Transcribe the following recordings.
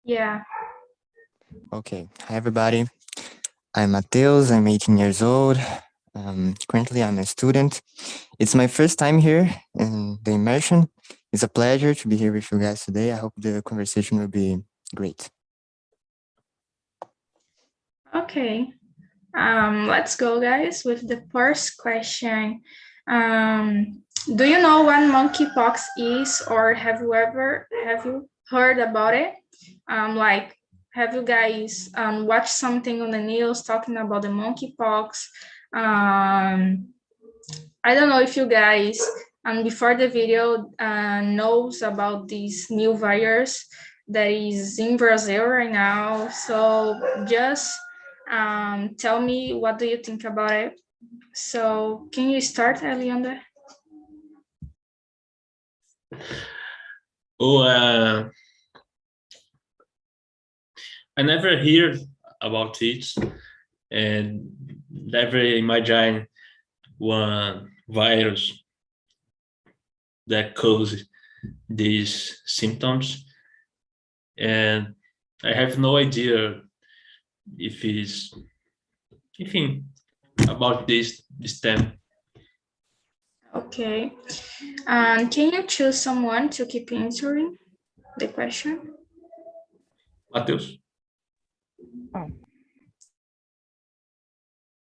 Yeah. Okay. Hi, everybody. I'm Mateus. I'm 18 years old. Currently, I'm a student. It's my first time here in the immersion. It's a pleasure to be here with you guys today. I hope the conversation will be great. Okay. Let's go, guys, with the first question. Do you know what monkeypox is, or have you heard about it? Have you guys watched something on the news talking about the monkeypox? I don't know if you guys before the video knows about this new virus that is in Brazil right now. So just tell me, what do you think about it? So can you start, Elianda? I never heard about it and never imagine one virus that causes these symptoms. And I have no idea if it's anything about this thing. Okay. Can you choose someone to keep answering the question? Mateus?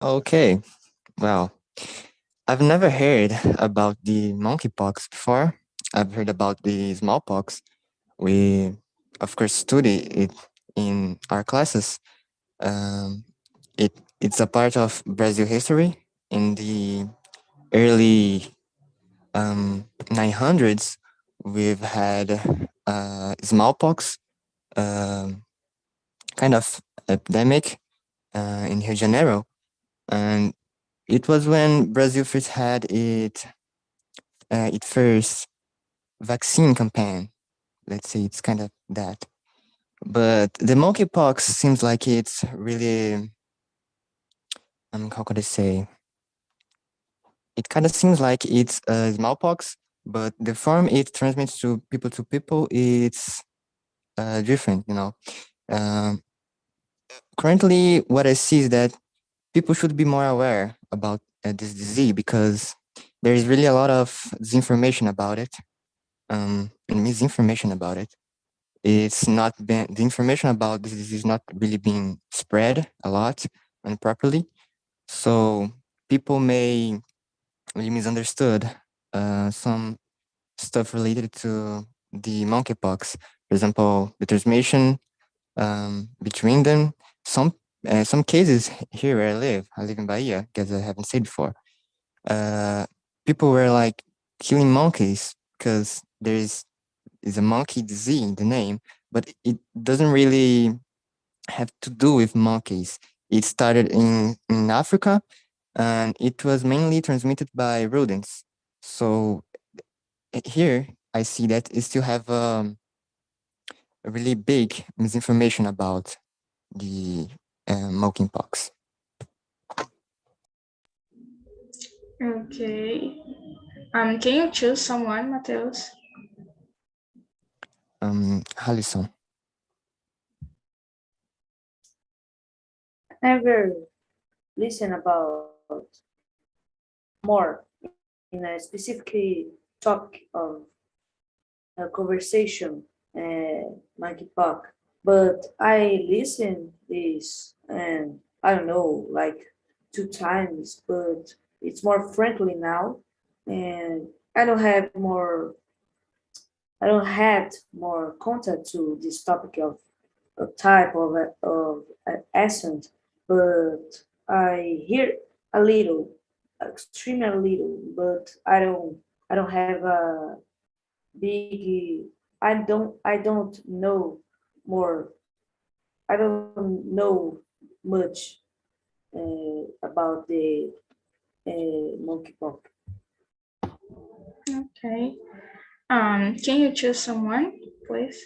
Okay. Well, I've never heard about the monkeypox before. I've heard about the smallpox. We, of course, study it in our classes. Um, it's a part of Brazil history. In the early 900s, we've had smallpox, kind of epidemic in Rio de Janeiro, and it was when Brazil first had its first vaccine campaign. Let's say it's kind of that. But the monkeypox seems like it's really, how could I say? It kind of seems like it's smallpox, but the form it transmits to people, it's different, you know. Currently, what I see is that people should be more aware about this disease because there is really a lot of disinformation about it and misinformation about it. It's not been, the information about this disease is not really being spread a lot and properly. So people may really misunderstood some stuff related to the monkeypox. For example, the transmission between them. Some cases here where I live in Bahia, because I haven't said before. People were like killing monkeys because there is a monkey disease in the name, but it doesn't really have to do with monkeys. It started in Africa, and it was mainly transmitted by rodents. So here I see that it still have a really big misinformation about the monkeypox. Okay. Can you choose someone, Mateus? Halison. Never listen about more in a specific topic of a conversation, monkeypox, but I listen this and I don't know, like 2 times, but it's more friendly now, and I don't have more. I don't had more contact to this topic of a type of accent, but I hear a little, extremely little, but I don't have a big. I don't know more. I don't know much about the monkeypox. Okay. Can you choose someone, please?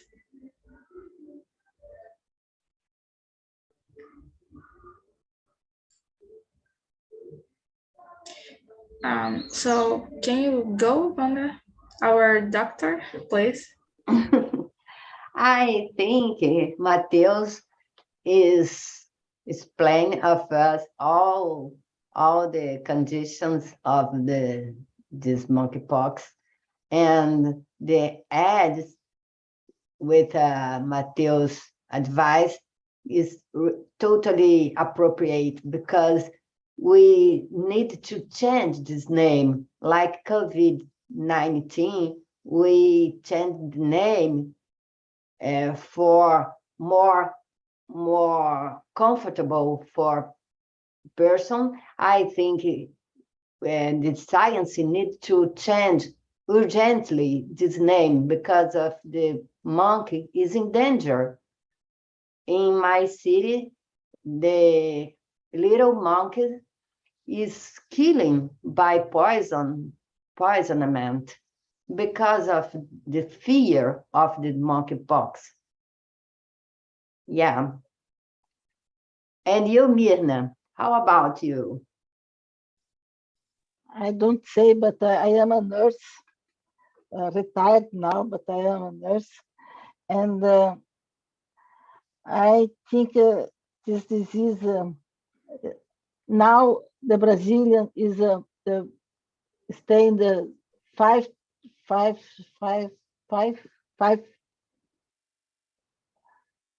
So can you go, Wanda, our doctor, please? I think Mateus is explaining of us all the conditions of this monkeypox, and the ads with Mateus' advice is totally appropriate, because we need to change this name. Like COVID-19, we changed the name for more comfortable for person. I think the science needs to change urgently this name, because of the monkey is in danger. In my city, the little monkey is killing by poisonment, because of the fear of the monkeypox. Yeah. And you, Mirna, how about you? I don't say, but I am a nurse, retired now, but I am a nurse. And I think this disease, now the Brazilian is staying the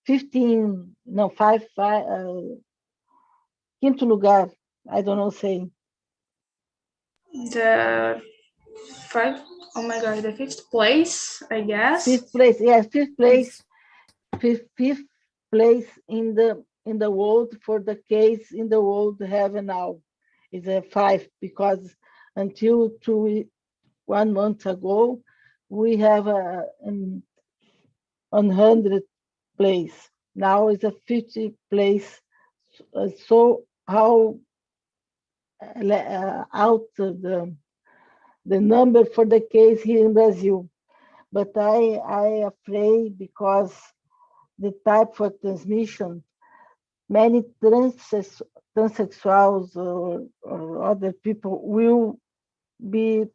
15, no, quinto lugar, I don't know saying. The five, oh my God, the fifth place, I guess. Fifth place, yes, fifth place in the world for the case in the world have now is a 5, because until 1 month ago we have a 100 place. Now is a 50 place. So how out the number for the case here in Brazil? But I afraid, because the type of transmission, many transsexuals or other people will be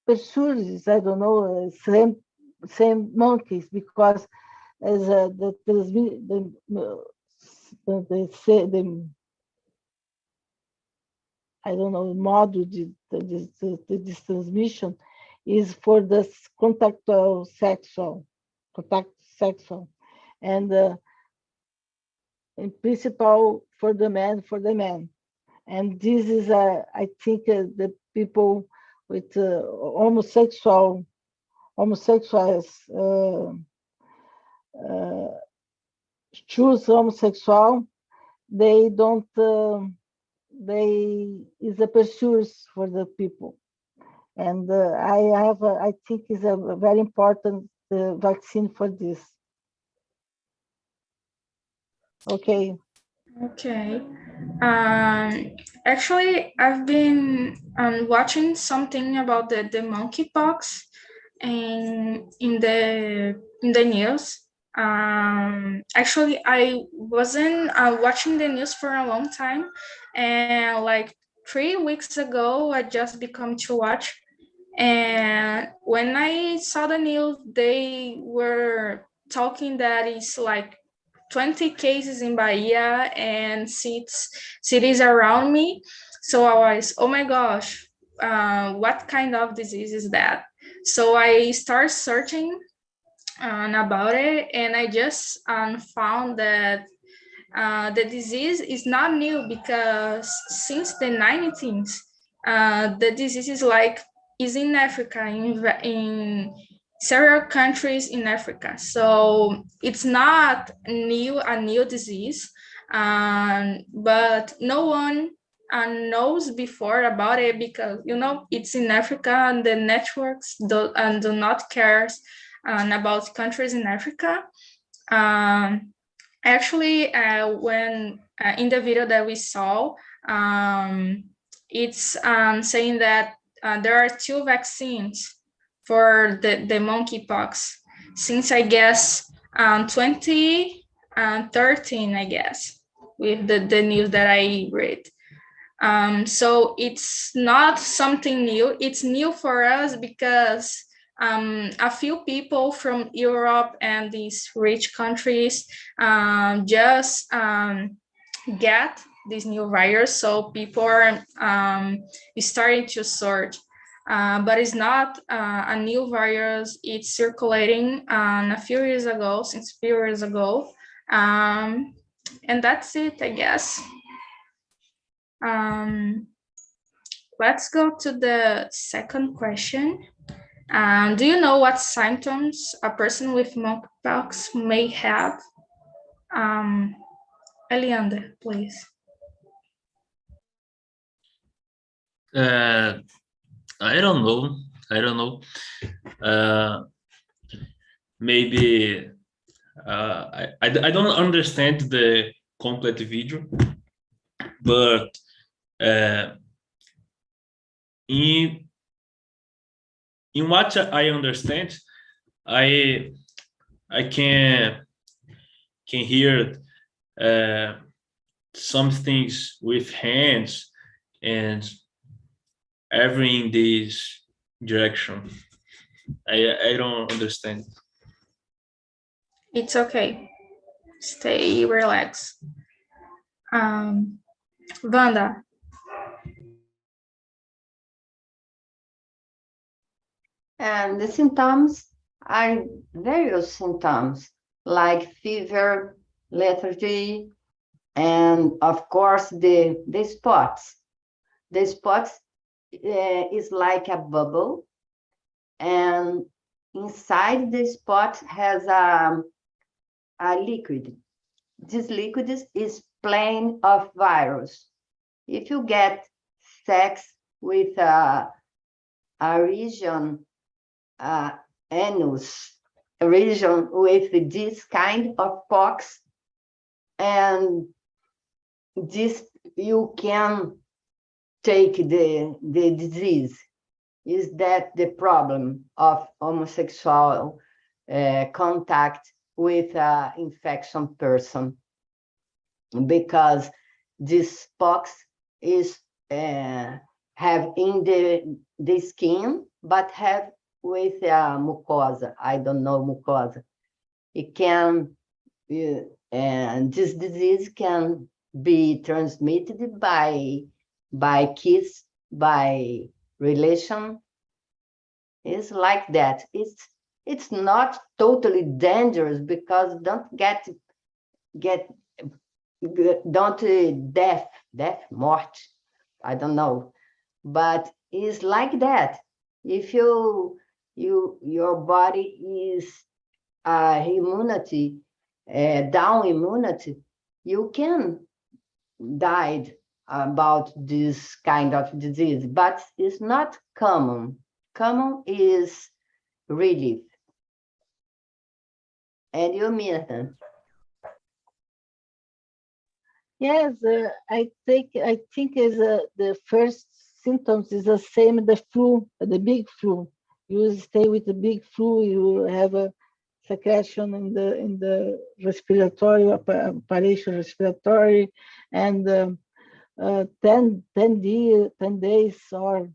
pursued, I don't know, same monkeys, because as the I don't know, model this transmission is for the contact sexual, and in principle for the man, and this is I think the people with homosexuals choose homosexual, they don't they is a pursuit for the people, and I think is a very important vaccine for this. Okay. Actually, I've been watching something about the monkeypox and in the news. Actually, I wasn't watching the news for a long time, and like 3 weeks ago, I just become to watch. And when I saw the news, they were talking that it's like 20 cases in Bahia and cities around me. So I was, oh my gosh, what kind of disease is that? So I started searching about it, and I just found that the disease is not new, because since the 19th, the disease is in Africa, in several countries in Africa. So it's not a new disease, but no one knows before about it, because it's in Africa, and the networks do not care about countries in Africa. Actually, when in the video that we saw, it's saying that there are 2 vaccines for the monkeypox since, I guess, 2013, I guess, with the news that I read. So it's not something new. It's new for us because a few people from Europe and these rich countries just get this new virus, so people are starting to sort. But it's not a new virus. It's circulating since a few years ago. And that's it, I guess. Let's go to the second question. Do you know what symptoms a person with monkeypox may have? Eliander, please. I don't know. Maybe I don't understand the complete video, but in what I understand, I can hear some things with hands and every in this direction. I don't understand. It's okay. Stay relaxed. Wanda. And the symptoms are various symptoms like fever, lethargy, and of course the spots. The spots is like a bubble, and inside the spot has a liquid. This liquid is plain of virus. If you get sex with a region, anus, a region with this kind of pox, and this you can take the disease. Is that the problem of homosexual contact with an infection person? Because this pox is have in the skin, but have with mucosa. I don't know mucosa. It can, and this disease can be transmitted by kiss, by relation. It's like that. It's not totally dangerous because don't death, mort, I don't know, but it's like that. If your body is immunity, down immunity, you can die about this kind of disease, but it's not common. Common is relief. And you, Mirta? Yes, I think is the first symptoms is the same the flu, the big flu. You stay with the big flu, you have a secretion in the respiratory apparatus, respiratory, and 10 days or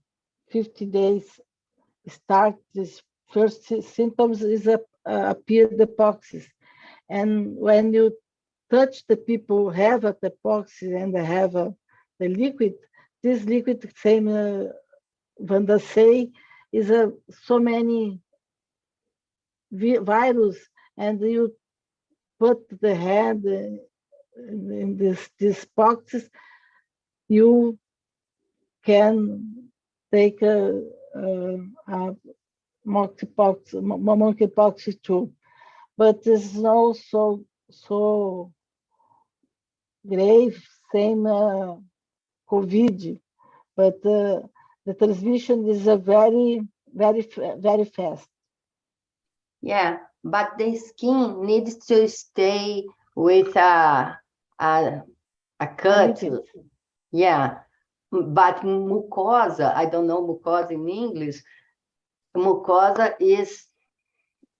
50 days start this first symptoms is appear the poxes, and when you touch the people who have the poxes and they have the liquid, this liquid, same Wanda say, is so many virus, and you put the hand in these boxes, you can take a monkeypox too, but it's not so grave, same COVID, but the transmission is very fast. Yeah, but the skin needs to stay with a cut. Yeah, but mucosa, I don't know mucosa in English. Mucosa is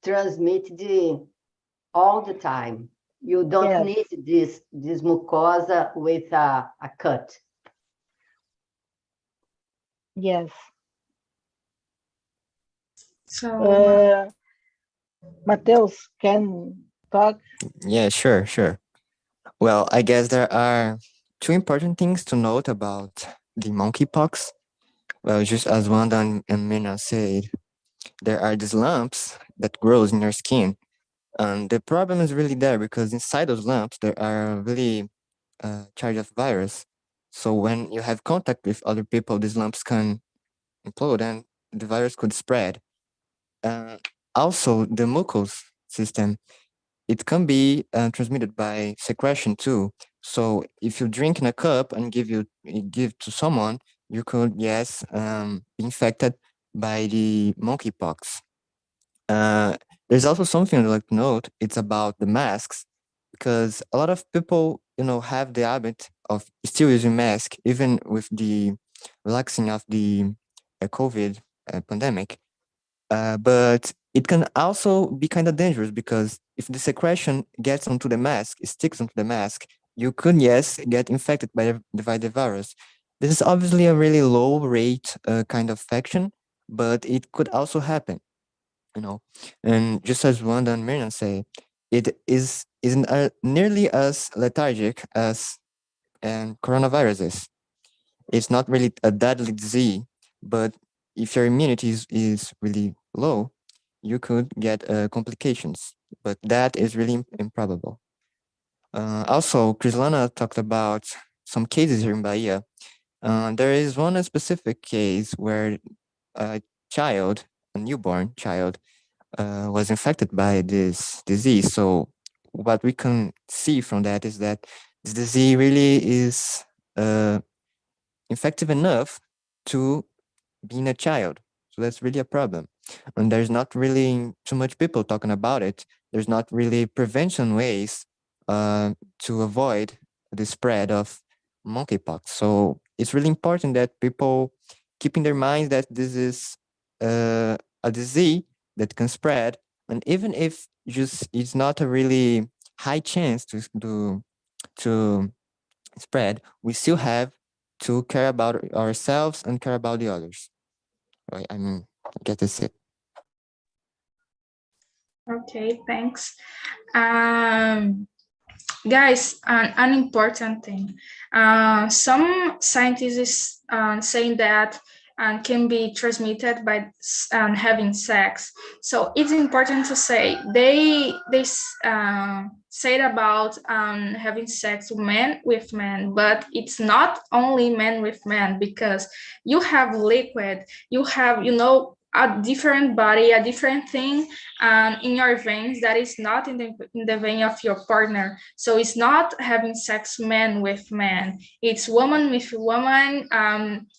transmitted all the time. You don't need this mucosa with a cut. Yes. So Mateus can talk. Yeah, sure. Well, I guess there are two important things to note about the monkeypox. Well, just as Wanda and Mina said, there are these lumps that grows in your skin. And the problem is really there because inside those lumps, there are really charge of virus. So when you have contact with other people, these lumps can implode and the virus could spread. Uh, Also, the mucous system, it can be transmitted by secretion too. So if you drink in a cup and give to someone, you could be infected by the monkeypox. There's also something I'd like to note. It's about the masks, because a lot of people, have the habit of still using mask even with the relaxing of the COVID pandemic. But it can also be kind of dangerous because if the secretion gets onto the mask, it sticks onto the mask, you could, yes, get infected by the virus. This is obviously a really low rate kind of infection, but it could also happen, you know. And just as Wanda and Miriam say, it isn't nearly as lethargic as coronavirus is. It's not really a deadly disease, but if your immunity is really low, you could get complications. But that is really improbable. Also, Crislana talked about some cases here in Bahia. There is one specific case where a child, a newborn child, was infected by this disease. So what we can see from that is that this disease really is effective enough to be in a child. So that's really a problem. And there's not really too much people talking about it. There's not really prevention ways to avoid the spread of monkeypox. So it's really important that people keep in their minds that this is a disease that can spread, and even if just it's not a really high chance to spread, we still have to care about ourselves and care about the others. Right? I mean, I guess that's it. okay, thanks. Guys, an important thing. Some scientists saying that can be transmitted by having sex. So it's important to say they said about having sex men with men, but it's not only men with men, because you have liquid, you have a different body, a different thing in your veins that is not in the vein of your partner. So it's not having sex man with man, it's woman with woman,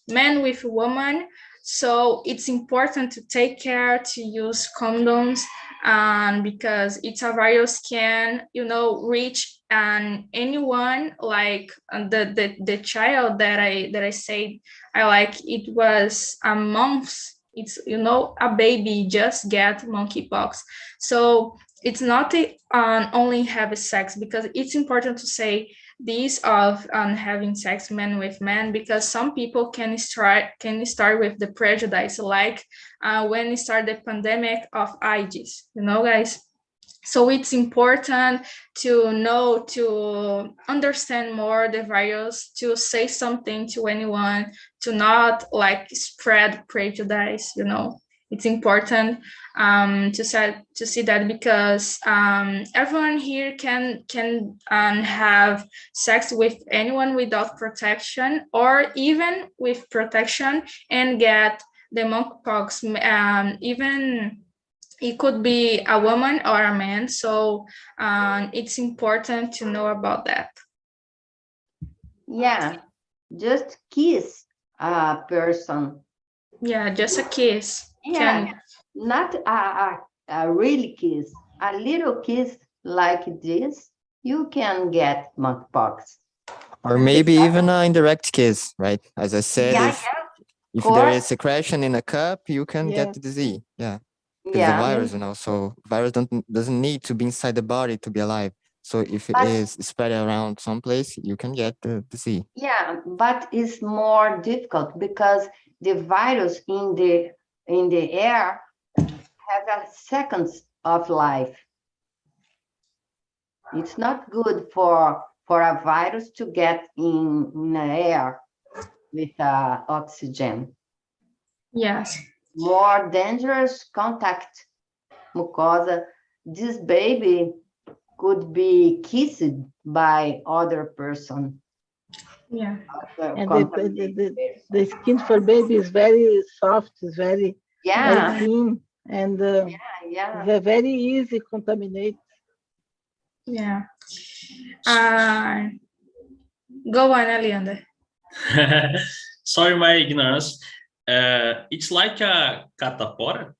man with woman. So it's important to take care to use condoms, because it's a virus can reach anyone, like the child that I said, I like it was a month. It's a baby just get monkeypox. So it's not only have sex, because it's important to say this of having sex men with men, because some people can start with the prejudice, like when it started the pandemic of AIDS, guys. So it's important to know, to understand more the virus, to say something to anyone, to not like spread prejudice. It's important to see that, because everyone here can have sex with anyone without protection, or even with protection and get the monkeypox. Even it could be a woman or a man. So it's important to know about that. Yeah, just kiss a person. Yeah, just a kiss. Yeah, not a real kiss. A little kiss like this, you can get monkeypox. Or maybe even an indirect kiss, right? As I said, Yeah, if of there course. is secretion in a cup, you can get Yeah. the disease. Yeah. Because the Yeah, virus, so virus doesn't need to be inside the body to be alive. So if it But- is spread around someplace, you can get the disease. yeah, but it's more difficult because the virus in the air have a seconds of life. It's not good for a virus to get in the air with oxygen. Yes. More dangerous contact mucosa. This baby could be kissed by other person. Yeah. And the skin for baby is very soft, is very thin, and very easy contaminate. Yeah. Go on, Alianda. Sorry, my ignorance. It's like a catapora.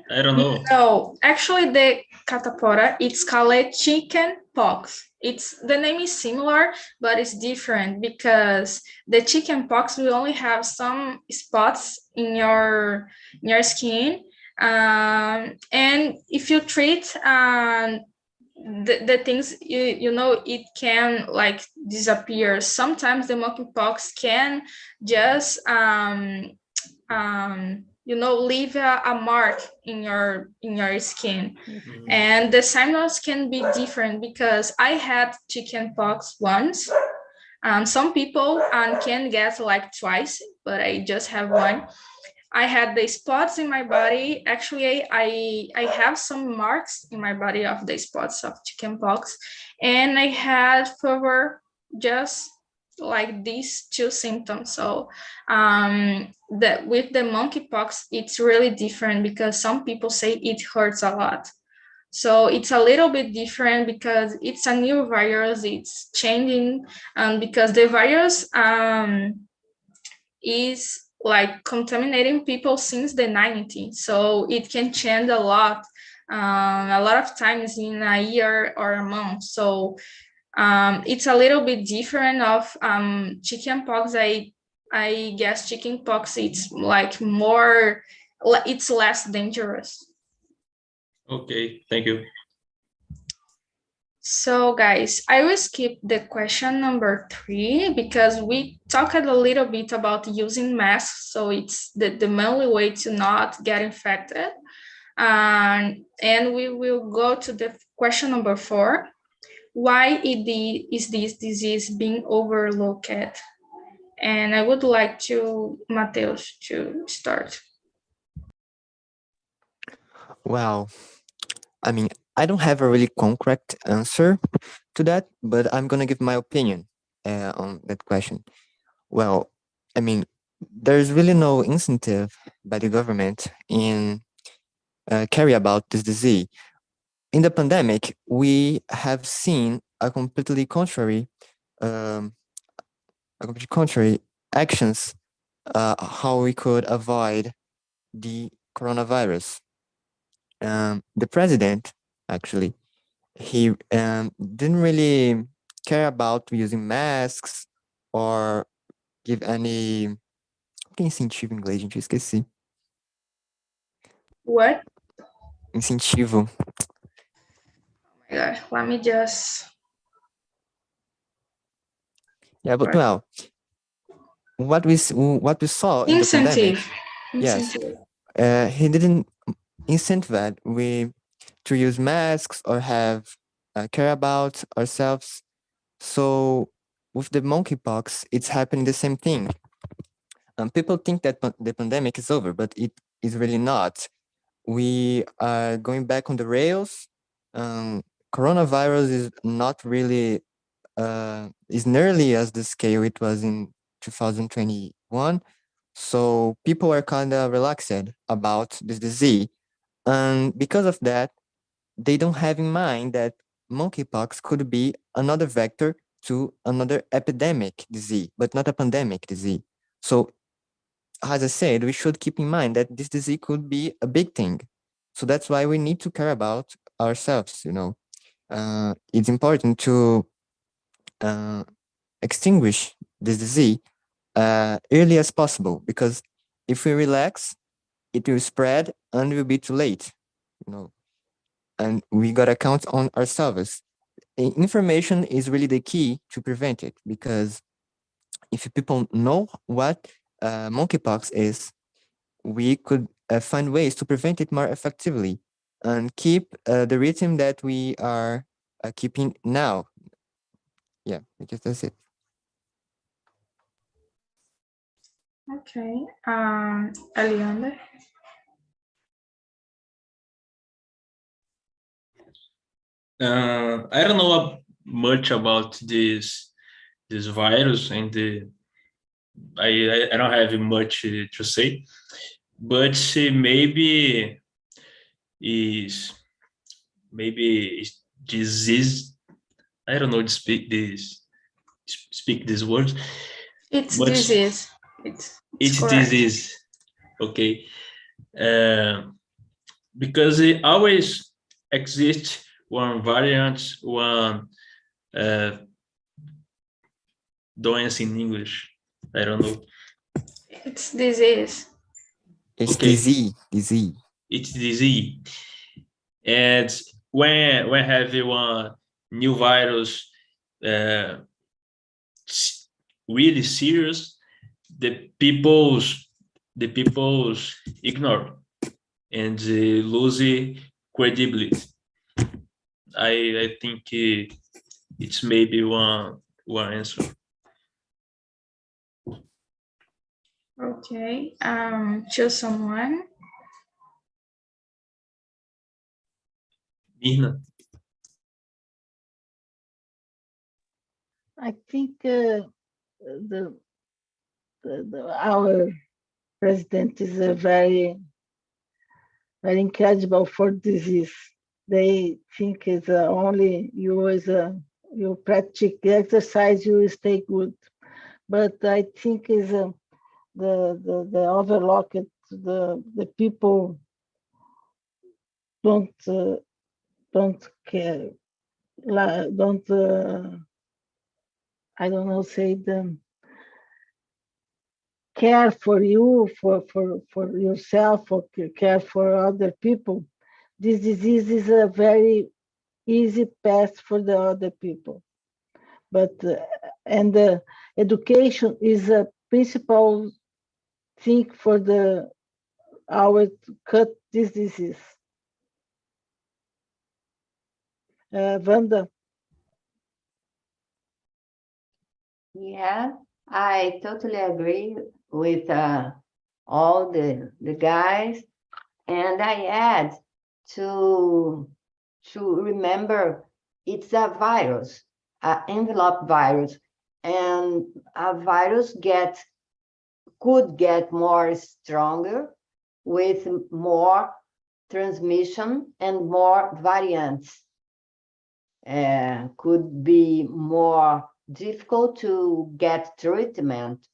I don't know. No, actually, the catapora, it's called chicken pox. The name is similar, but it's different because the chicken pox will only have some spots in your skin, and if you treat the things, you know, it can like disappear. Sometimes the monkeypox can just leave a mark in your skin. Mhm. And the symptoms can be different because I had chicken pox once. Some people can get like twice, but I just have one. I had the spots in my body. Actually, I have some marks in my body of the spots of chicken pox, and I had fever, just like these two symptoms. So that with the monkeypox, it's really different because some people say it hurts a lot. So it's a little bit different because it's a new virus. It's changing, because the virus is like contaminating people since the 90s. So it can change a lot of times in a year or a month. So it's a little bit different of chickenpox. I guess chickenpox, it's like more, it's less dangerous. Okay, thank you. So guys, I will skip the question number 3 because we talked a little bit about using masks. So it's the only way to not get infected. And we will go to the question number 4. Why is this disease being overlooked? And I would like to Mateus to start. Well, I mean, I don't have a really concrete answer to that, but I'm gonna give my opinion on that question. Well, I mean, there's really no incentive by the government in carry about this disease. In the pandemic, we have seen a completely contrary actions, how we could avoid the coronavirus. The president, actually, he didn't really care about using masks or give any... Que é incentivo em inglês, gente? Eu esqueci. What? Incentivo. Oh my God, let me just... Yeah, but well, what we saw in the pandemic, yes, he didn't incentivize we to use masks or have care about ourselves. So with the monkeypox, it's happening the same thing. People think that the pandemic is over, but it is really not. We are going back on the rails. Coronavirus is not really is nearly as the scale it was in 2021. So people are kind of relaxed about this disease. And because of that, they don't have in mind that monkeypox could be another vector to another epidemic disease, but not a pandemic disease. So as I said, we should keep in mind that this disease could be a big thing. So that's why we need to care about ourselves, you know. It's important to extinguish this disease early as possible, because if we relax, it will spread and it will be too late, you know. And we gotta count on ourselves. Information is really the key to prevent it, because if people know what monkeypox is, we could find ways to prevent it more effectively and keep the rhythm that we are keeping now. Yeah, I guess that's it. Okay. Eliander? I don't know much about this virus, and I don't have much to say, but is disease. I don't know to speak these words. It's but disease. It's correct. disease. Okay, because it always exists one variant, one doença in English. I don't know. It's disease. It's Okay. disease. It's disease. And when have one new virus really serious, the people's ignore and lose credibility. I think it's maybe one answer. Okay. Choose someone. Mirna. I think our president is a very incredible for disease. They think it's only you practice exercise, you stay good. But I think is the overlooked, the people don't care, don't I don't know, say them care for you, for yourself, or care for other people. This disease is a very easy path for the other people. But and the education is a principal thing for our to cut this disease. Wanda? Yeah, I totally agree with all the guys, and I add to remember it's a virus, an envelope virus, and a virus could get more stronger with more transmission and more variants. Could be more difficult to get treatment.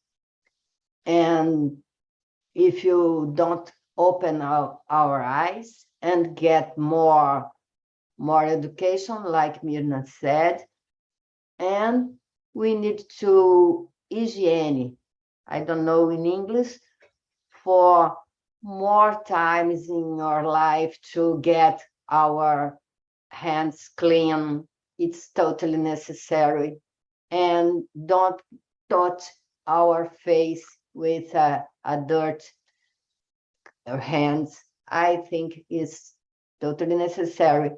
And if you don't open our eyes and get more education, like Mirna said, and we need to hygiene, I don't know in English, for more times in your life to get our hands clean. It's totally necessary. And don't touch our face with a dirt hands. I think is totally necessary.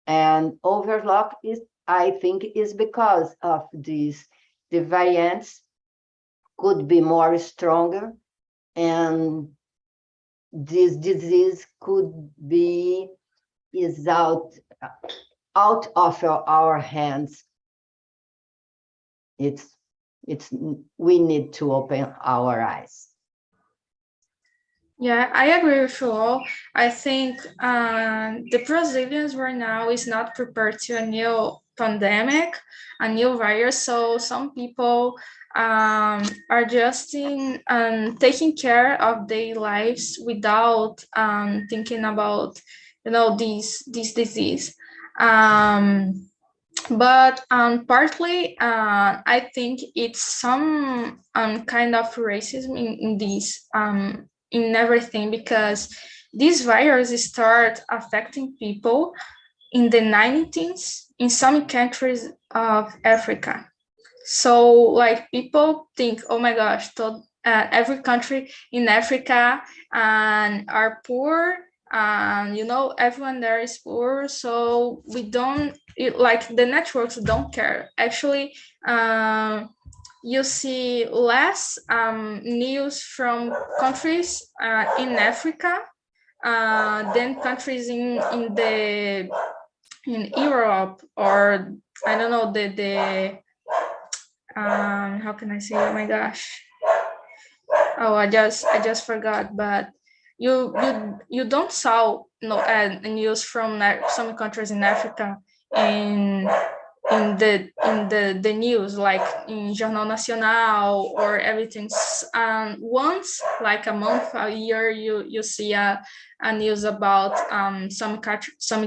And overlock is, I think, is because of this. The variants could be more stronger, and this disease could be out of our hands. We need to open our eyes. Yeah, I agree with you all. I think the Brazilians right now is not prepared to a new pandemic, a new virus. So some people are just taking care of their lives without thinking about, this disease. But partly, I think it's some kind of racism in this. In everything, because this virus start affecting people in the 19th in some countries of Africa. So like people think, oh my gosh, every country in Africa are poor. You know, everyone there is poor, so we don't like the networks don't care. Actually, you see less news from countries in Africa than countries in Europe, or I don't know, the how can I say, oh my gosh, oh I just forgot, but you don't saw news from some countries in Africa in the news, like in Jornal Nacional or everything. Once, like a month, a year, you see a news about some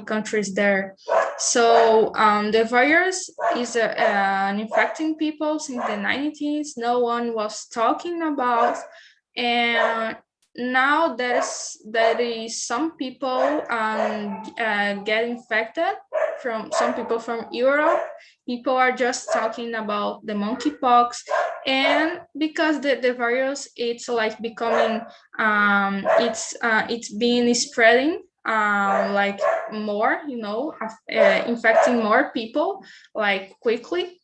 countries there. So the virus is infecting people since the 90s. No one was talking about, and now there is some people get infected, from some people from Europe. People are just talking about the monkeypox, and because the virus, it's like becoming it's been spreading like more, you know, infecting more people like quickly.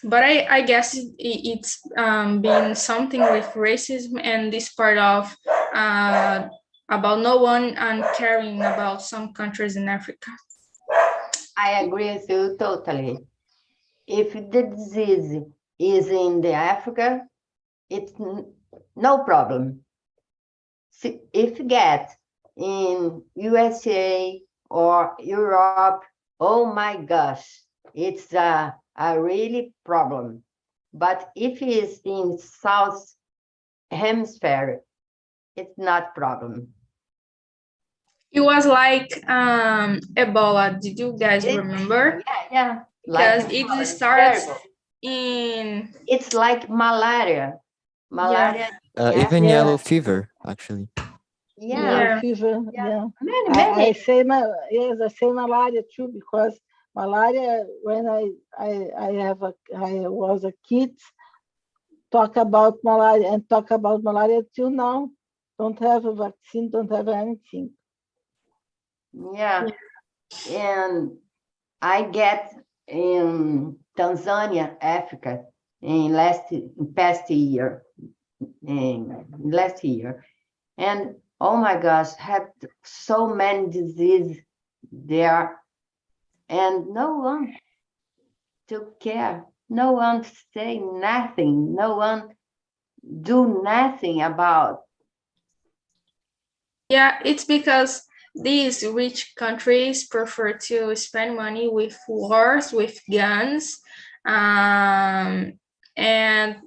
But I guess it's been something with racism and this part of about no one caring about some countries in Africa. I agree with you totally. If the disease is in the Africa, it's no problem. If you get in USA or Europe, oh my gosh, it's a really problem. But if it's in South Hemisphere, it's not problem. It was like Ebola. Did you guys remember? Yeah. Because Like, it starts terrible. in... It's like malaria. Malaria. Even yellow fever, actually. Yeah. Fever, Many. I say malaria too, because malaria, when I was a kid, talk about malaria till now. Don't have a vaccine, don't have anything. Yeah. And I get in Tanzania, Africa, in last year. And oh my gosh, have so many diseases there, and no one took care. No one say nothing. No one do nothing about. Yeah, it's because these rich countries prefer to spend money with wars, with guns, and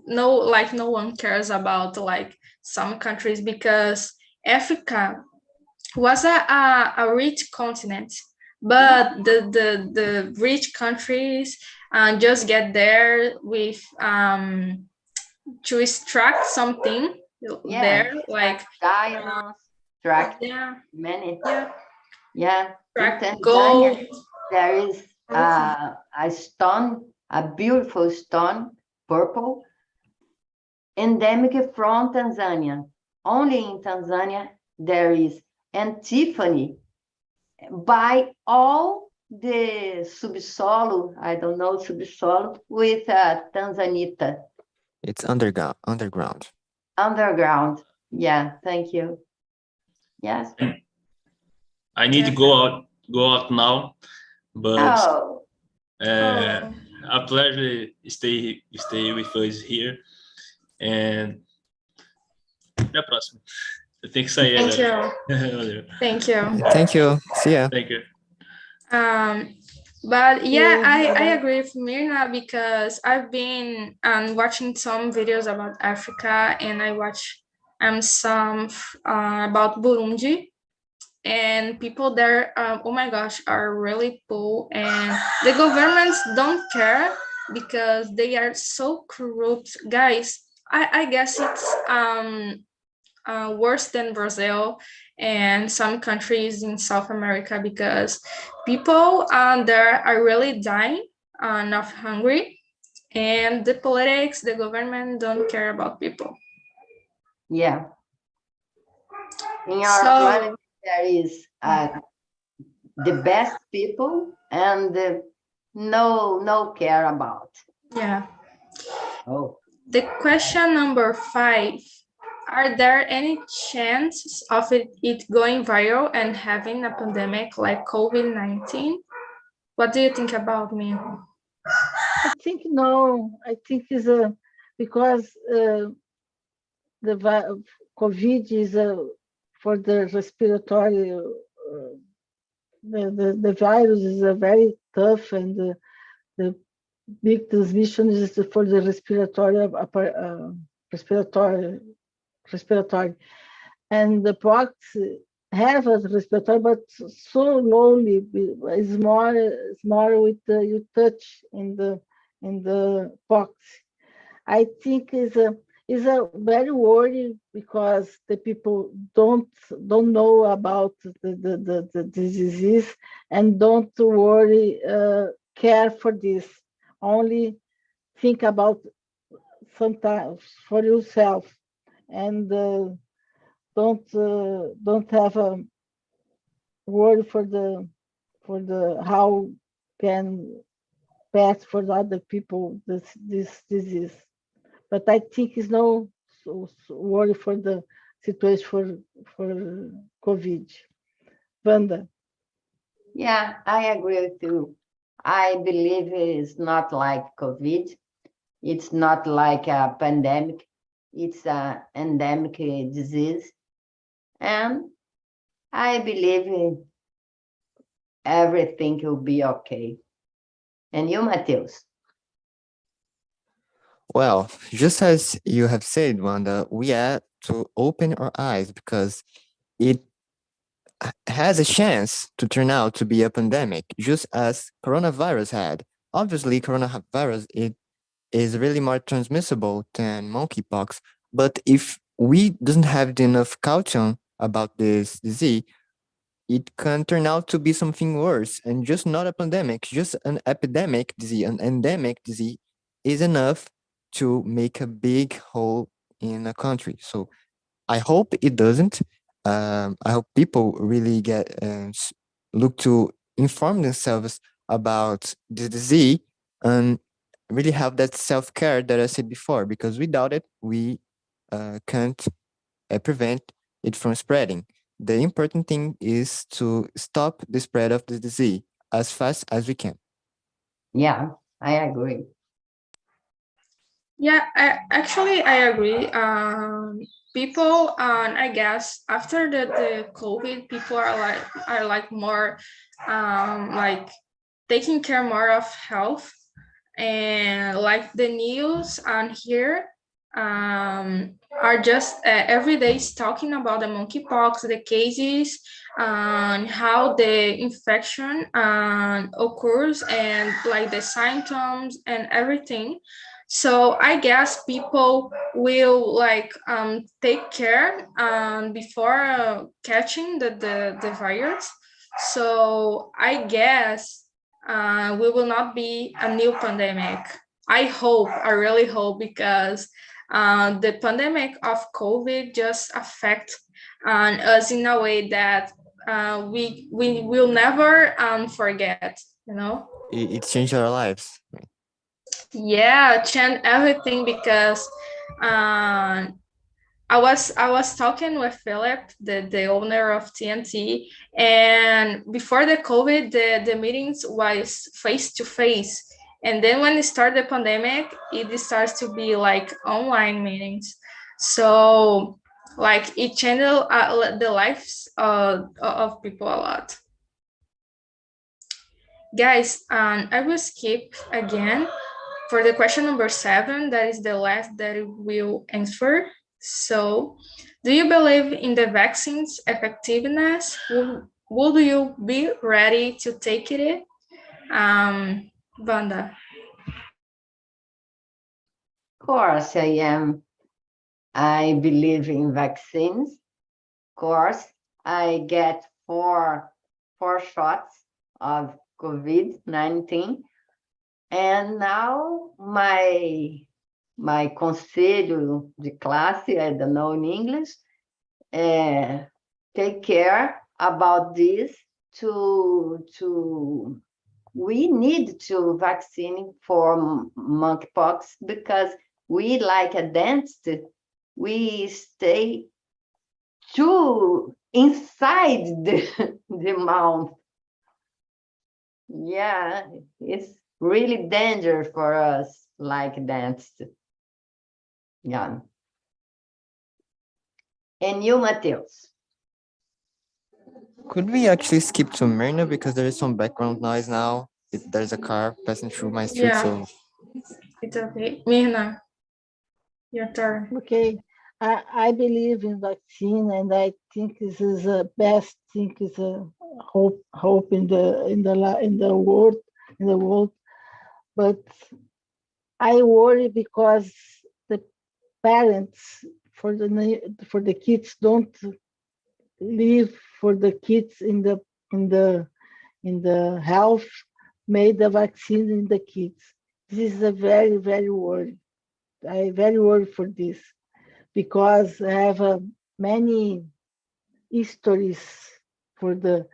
no one cares about like some countries, because Africa was a rich continent, but the rich countries just get there with to extract something there, like diamonds, many. In gold. Tanzania, there is a stone, a beautiful stone, purple, endemic from Tanzania. Only in Tanzania there is, and Tiffany, by all the subsolo, I don't know, subsolo, with Tanzanite. It's underground. Underground. Yeah, thank you. Yes. I need to go out now, but a pleasure stay with us here. And até a próxima. Eu tenho que sair agora. Valeu. Thank you. Thank you. See ya. Thank you. But yeah, I agree with Mirna, because I've been watching some videos about Africa, and I watch some about Burundi, and people there, oh my gosh, are really poor, and the governments don't care because they are so corrupt. Guys, I guess it's worse than Brazil and some countries in South America, because people there are really dying of hungry, and the politics, the government don't care about people. Yeah. In our planet, there is the best people and no care about. Yeah. Oh. The question number 5. Are there any chances of it going viral and having a pandemic like COVID-19? What do you think about me? I think no. I think it's because the COVID is for the respiratory. The virus is very tough, and the big transmission is for the respiratory, and the pox have a respiratory, but so lowly. It's more with you touch in the pox. I think is a very worry because the people don't know about the disease and don't worry care for this. Only think about sometimes for yourself, and don't have a worry for the how can pass for other people this disease. But I think it's no worry for the situation for COVID. Wanda. Yeah, I agree with you. I believe it's not like COVID. It's not like a pandemic. It's an endemic disease. And I believe everything will be okay. And you, Mateus? Well, just as you have said, Wanda, we have to open our eyes because it has a chance to turn out to be a pandemic, just as coronavirus had. Obviously, coronavirus it is really more transmissible than monkeypox, but if we doesn't have enough caution about this disease, it can turn out to be something worse, and just not a pandemic, just an epidemic disease, an endemic disease is enough to make a big hole in a country. So I hope it doesn't. I hope people really get look to inform themselves about the disease and really have that self-care that I said before, because without it, we can't prevent it from spreading. The important thing is to stop the spread of the disease as fast as we can. Yeah, I agree. Yeah, I agree. People, I guess after the COVID, people are like more like taking care more of health, and like the news on here are just every day is talking about the monkeypox, the cases, and how the infection occurs, and like the symptoms and everything. So I guess people will like take care before catching the virus. So I guess we will not be a new pandemic. I really hope, because the pandemic of COVID just affect us in a way that we will never forget, you know? It changed our lives. Yeah, change everything, because I was talking with Philip, the owner of TNT, and before the COVID, the meetings was face to face, and then when it started the pandemic, it starts to be like online meetings. So like it changed the lives of people a lot. Guys, I will skip again for the question number 7. That is the last that we'll answer. So, do you believe in the vaccine's effectiveness? Would you be ready to take it? Wanda. Of course, I am. I believe in vaccines. Of course, I get four shots of COVID-19. And now my conselho de classe, I don't know in English, take care about this we need to vaccine for monkeypox because we, like a dentist, we stay too inside the mouth. Yeah, it's really dangerous for us, like dentists. Yeah. And you, Mateus? Could we actually skip to Myrna because there is some background noise now? There's a car passing through my street, Yeah. so It's okay. Mirna, your turn. Okay, I believe in vaccine, and I think this is the best thing. Is a hope in the world. But I worry because the parents for the kids don't live for the kids in the health made the vaccine in the kids. This is a very worry. I very worried for this because I have many histories for the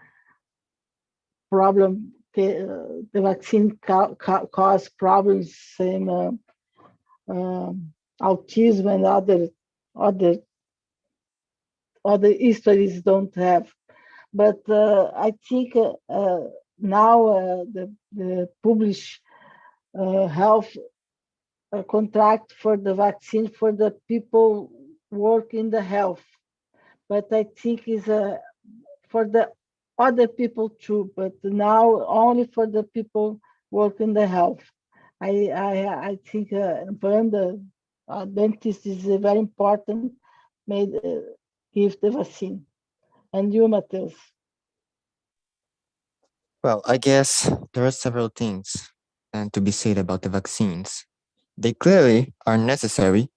problem. The vaccine cause problems, same autism and other histories don't have. But I think now the publish health contract for the vaccine for the people work in the health, but I think is for the other people too, but now only for the people work in the health. I think when the dentist is very important, made give the vaccine. And you, Mateus? well, I guess there are several things and to be said about the vaccines. They clearly are necessary.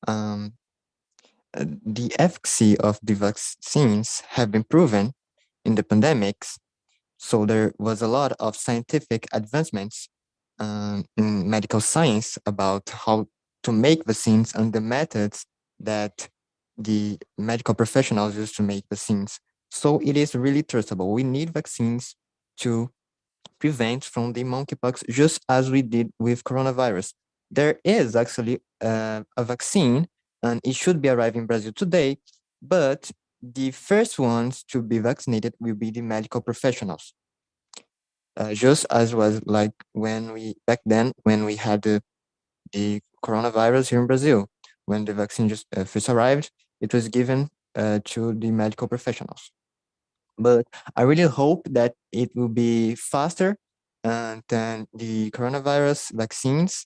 Um, the efficacy of the vaccines have been proven in the pandemics. So there was a lot of scientific advancements in medical science about how to make vaccines and the methods that the medical professionals use to make vaccines. So it is really trustable. We need vaccines to prevent from the monkeypox, just as we did with coronavirus. There is actually a vaccine, and it should be arriving in Brazil today, but the first ones to be vaccinated will be the medical professionals. Just as was like back then when we had the coronavirus here in Brazil, when the vaccine just first arrived, it was given to the medical professionals. But I really hope that it will be faster than the coronavirus vaccines,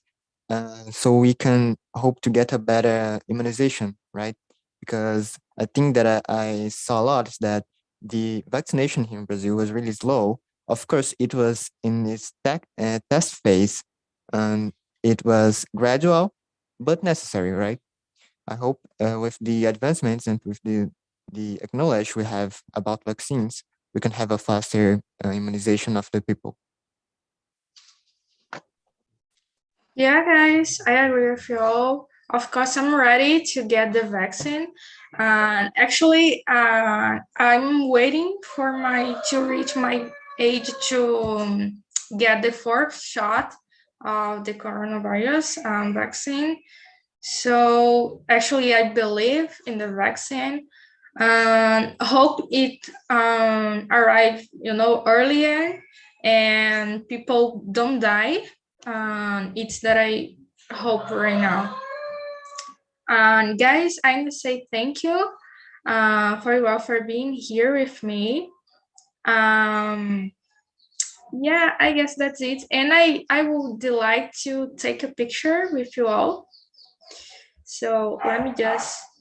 so we can hope to get a better immunization, right? Because I think that I saw a lot is that the vaccination here in Brazil was really slow. Of course, it was in its test phase, and it was gradual but necessary, right? I hope with the advancements and with the knowledge we have about vaccines, we can have a faster immunization of the people. Yeah, guys, I agree with you all. Of course, I'm ready to get the vaccine. Actually, I'm waiting for to reach my age to get the fourth shot of the coronavirus vaccine. So actually, I believe in the vaccine and hope it arrive, earlier and people don't die. It's that I hope right now. And guys, I want to say thank you for being here with me. Yeah, I guess that's it. And I would like to take a picture with you all. So let me just